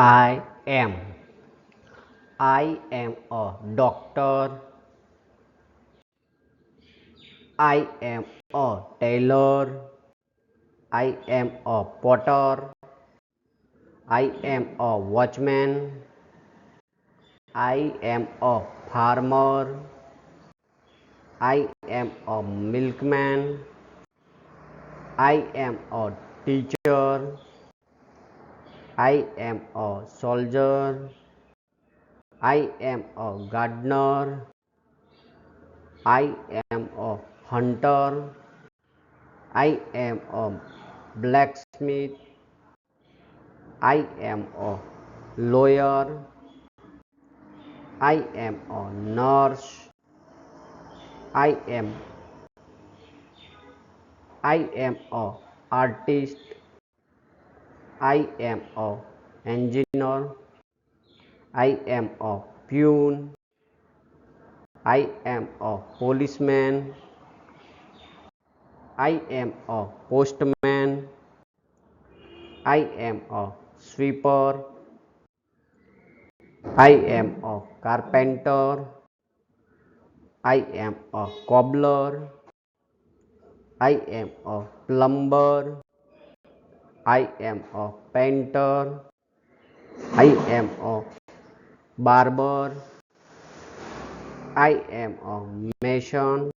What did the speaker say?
I am. I am a doctor. I am a tailor. I am a potter. I am a watchman. I am a farmer. I am a milkman. I am a teacher. I am a soldier. I am a gardener. I am a hunter. I am a blacksmith. I am a lawyer. I am a nurse. I am a artist. I am a engineer. I am a peon. I am a policeman. I am a postman. I am a sweeper. I am a carpenter. I am a cobbler. I am a plumber. I am a painter. I am a barber. I am a mason.